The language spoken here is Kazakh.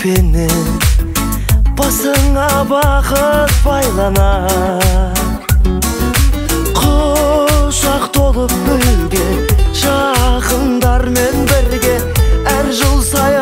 көрпені басыңа бақыт байланар. Құшақ толып гүлге, жақындармен бірге әр жыл сайын